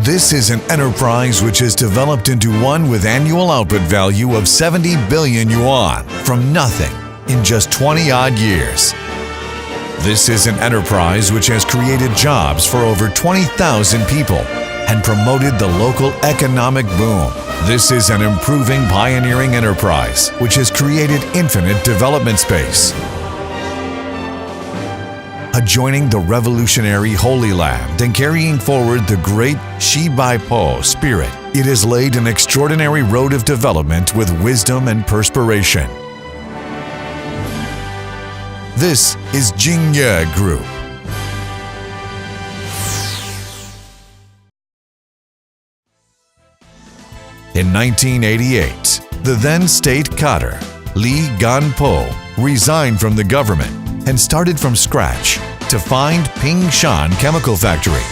This is an enterprise which has developed into one with annual output value of 70 billion yuan from nothing in just 20-odd years. This is an enterprise which has created jobs for over 20,000 people and promoted the local economic boom. This is an improving pioneering enterprise which has created infinite development space. Adjoining the revolutionary Holy Land and carrying forward the great Shijiazhuang spirit, it has laid an extraordinary road of development with wisdom and perspiration. This is Jingye Group. In 1988, the then state cadre, Li Ganpo, resigned from the government and started from scratch to find Pingshan Chemical Factory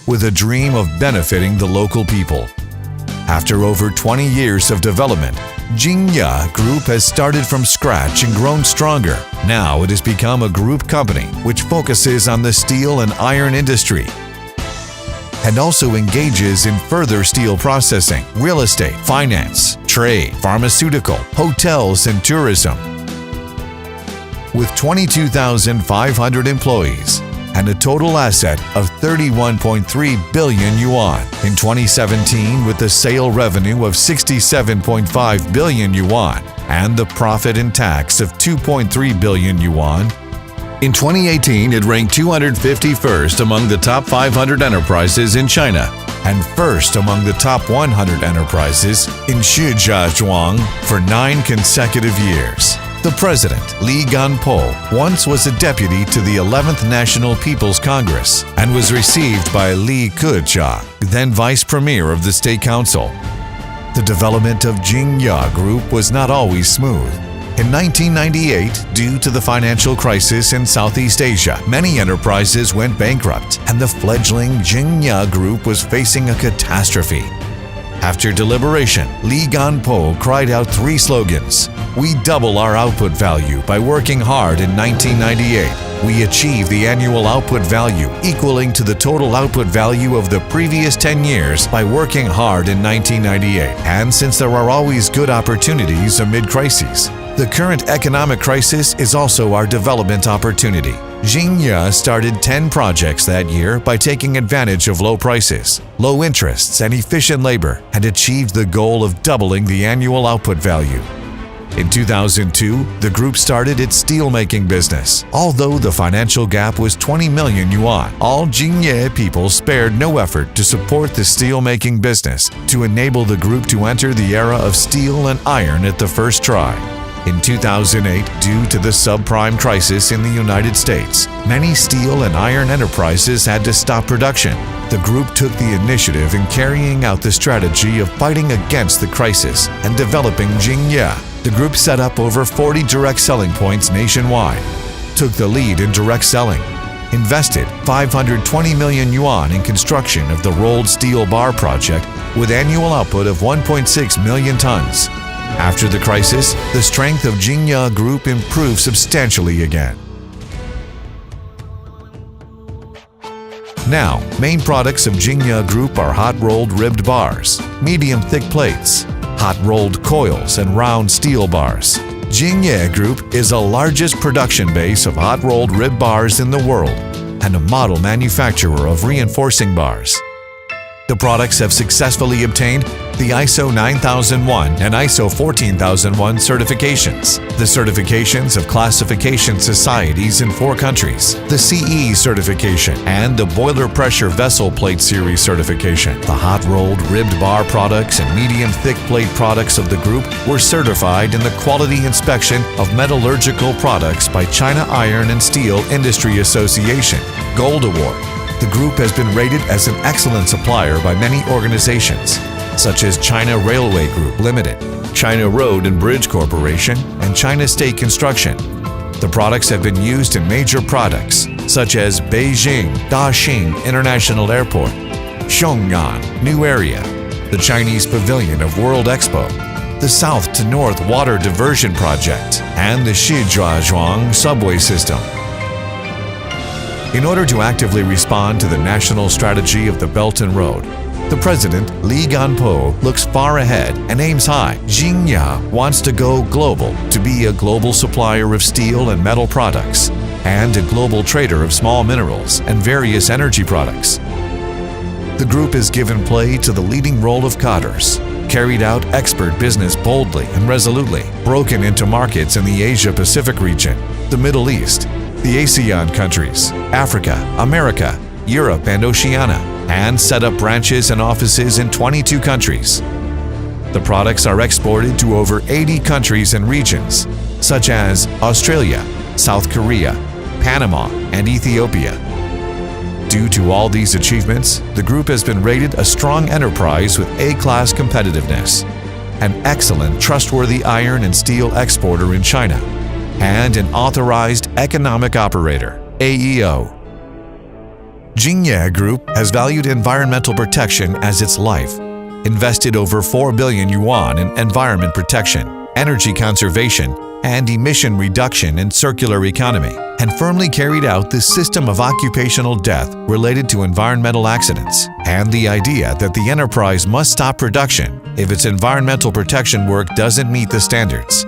with a dream of benefiting the local people. After over 20 years of development, Jingye Group has started from scratch and grown stronger. Now it has become a group company which focuses on the steel and iron industry and also engages in further steel processing, real estate, finance, trade, pharmaceutical, hotels, and tourism. With 22,500 employees and a total asset of 31.3 billion yuan in 2017, with the sale revenue of 67.5 billion yuan and the profit and tax of 2.3 billion yuan. In 2018, it ranked 251st among the top 500 enterprises in China and first among the top 100 enterprises in Shijiazhuang for 9 consecutive years. The president, Li Ganpo, once was a deputy to the 11th National People's Congress and was received by Li Keqiang, then vice premier of the State Council. The development of Jingye Group was not always smooth. In 1998, due to the financial crisis in Southeast Asia, many enterprises went bankrupt, and the fledgling Jingye Group was facing a catastrophe. After deliberation, Li Ganpo cried out 3 slogans. We double our output value by working hard in 1998. We achieve the annual output value equaling to the total output value of the previous 10 years by working hard in 1998. And since there are always good opportunities amid crises, the current economic crisis is also our development opportunity. Jingye started 10 projects that year by taking advantage of low prices, low interests, and efficient labor, and achieved the goal of doubling the annual output value. In 2002, the group started its steelmaking business. Although the financial gap was 20 million yuan, all Jingye people spared no effort to support the steelmaking business to enable the group to enter the era of steel and iron at the first try. In 2008, due to the subprime crisis in the United States, many steel and iron enterprises had to stop production. The group took the initiative in carrying out the strategy of fighting against the crisis and developing Jingye. The group set up over 40 direct selling points nationwide, took the lead in direct selling, invested 520 million yuan in construction of the rolled steel bar project with annual output of 1.6 million tons. After the crisis, the strength of Jingye Group improved substantially again. Now, main products of Jingye Group are hot-rolled ribbed bars, medium-thick plates, hot-rolled coils, and round steel bars. Jingye Group is the largest production base of hot-rolled rib bars in the world and a model manufacturer of reinforcing bars. The products have successfully obtained the ISO 9001 and ISO 14001 certifications, the certifications of classification societies in 4 countries, the CE certification, and the boiler pressure vessel plate series certification. The hot-rolled ribbed bar products and medium-thick plate products of the group were certified in the Quality Inspection of Metallurgical Products by China Iron and Steel Industry Association, Gold Award. The group has been rated as an excellent supplier by many organizations, such as China Railway Group Limited, China Road and Bridge Corporation, and China State Construction. The products have been used in major products, such as Beijing Daxing International Airport, Xiong'an New Area, the Chinese Pavilion of World Expo, the South to North Water Diversion Project, and the Shijiazhuang subway system. In order to actively respond to the national strategy of the Belt and Road, The president, Li Ganpo, looks far ahead and aims high. Jingye wants to go global, to be a global supplier of steel and metal products, and a global trader of small minerals and various energy products. The group has given play to the leading role of cadres, carried out expert business boldly and resolutely, broken into markets in the Asia-Pacific region, the Middle East, the ASEAN countries, Africa, America, Europe, and Oceania, and set up branches and offices in 22 countries. The products are exported to over 80 countries and regions, such as Australia, South Korea, Panama, and Ethiopia. Due to all these achievements, the group has been rated a strong enterprise with A-class competitiveness, an excellent trustworthy iron and steel exporter in China, and an authorized economic operator, AEO. Jingye Group has valued environmental protection as its life, invested over 4 billion yuan in environment protection, energy conservation, and emission reduction and circular economy, and firmly carried out the system of occupational death related to environmental accidents, and the idea that the enterprise must stop production if its environmental protection work doesn't meet the standards.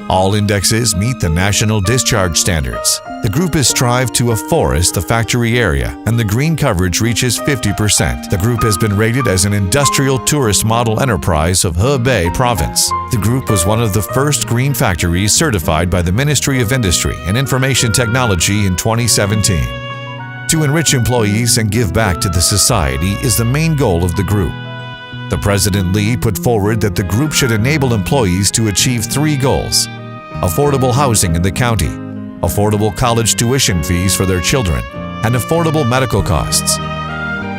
All indexes meet the national discharge standards. The group has strived to afforest the factory area, and the green coverage reaches 50%. The group has been rated as an industrial tourist model enterprise of Hebei province. The group was one of the first green factories certified by the Ministry of Industry and Information Technology in 2017. To enrich employees and give back to the society is the main goal of the group. The President Li put forward that the group should enable employees to achieve 3 goals: affordable housing in the county, affordable college tuition fees for their children, and affordable medical costs.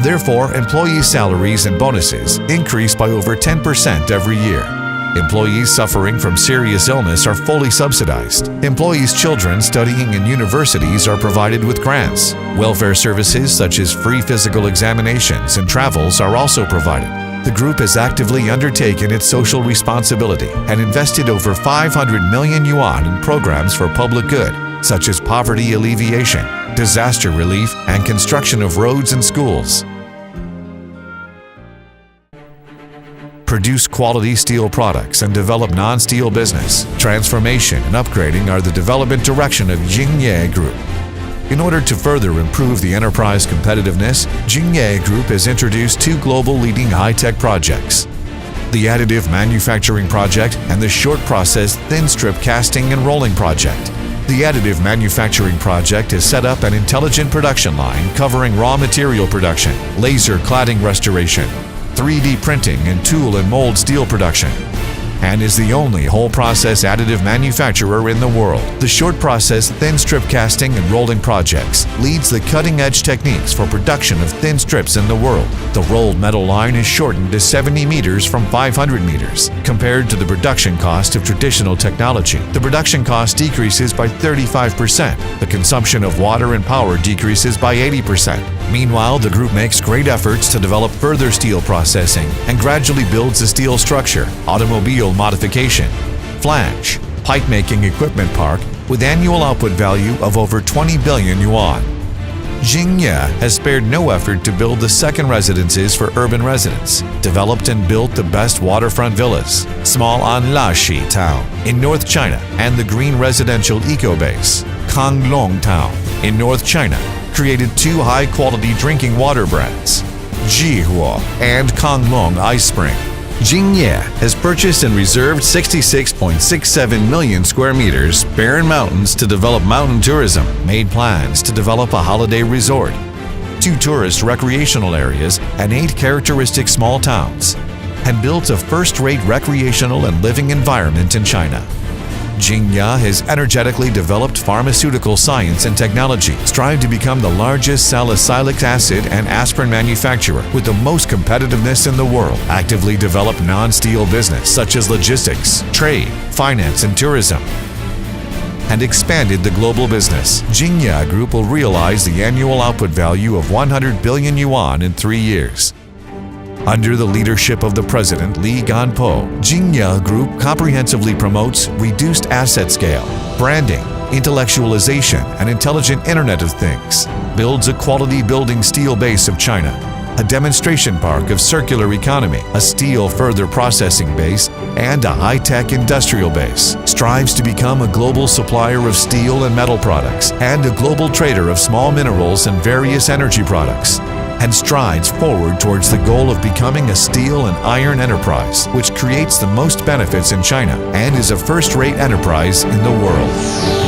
Therefore, employee salaries and bonuses increase by over 10% every year. Employees suffering from serious illness are fully subsidized. Employees' children studying in universities are provided with grants. Welfare services such as free physical examinations and travels are also provided. The group has actively undertaken its social responsibility and invested over 500 million yuan in programs for public good, such as poverty alleviation, disaster relief, and construction of roads and schools. Produce quality steel products and develop non-steel business. Transformation and upgrading are the development direction of Jingye Group. In order to further improve the enterprise competitiveness, Jingye Group has introduced 2 global leading high-tech projects: the additive manufacturing project and the short process thin strip casting and rolling project. The additive manufacturing project has set up an intelligent production line covering raw material production, laser cladding restoration, 3D printing, and tool and mold steel production, and is the only whole-process additive manufacturer in the world. The short-process thin strip casting and rolling projects leads the cutting-edge techniques for production of thin strips in the world. The rolled metal line is shortened to 70 meters from 500 meters. Compared to the production cost of traditional technology, the production cost decreases by 35%. The consumption of water and power decreases by 80%. Meanwhile, the group makes great efforts to develop further steel processing and gradually builds a steel structure, automobile modification, flange, pipe-making equipment park with annual output value of over 20 billion yuan. Jingye has spared no effort to build the second residences for urban residents, developed and built the best waterfront villas, small Anlashi town in North China, and the green residential eco-base, Konglong town in North China, created 2 high-quality drinking water brands, Jihuo and Konglong Ice Spring. Jingye has purchased and reserved 66.67 million square meters barren mountains to develop mountain tourism, made plans to develop a holiday resort, 2 tourist recreational areas, and 8 characteristic small towns, and built a first-rate recreational and living environment in China. Jingye has energetically developed pharmaceutical science and technology, strived to become the largest salicylic acid and aspirin manufacturer with the most competitiveness in the world, actively developed non-steel business such as logistics, trade, finance, and tourism, and expanded the global business. Jingye Group will realize the annual output value of 100 billion yuan in 3 years. Under the leadership of the President Li Ganpo, Jingye Group comprehensively promotes reduced asset scale, branding, intellectualization, and intelligent Internet of Things, builds a quality building steel base of China, a demonstration park of circular economy, a steel further processing base, and a high-tech industrial base, strives to become a global supplier of steel and metal products and a global trader of small minerals and various energy products, and strides forward towards the goal of becoming a steel and iron enterprise which creates the most benefits in China and is a first-rate enterprise in the world.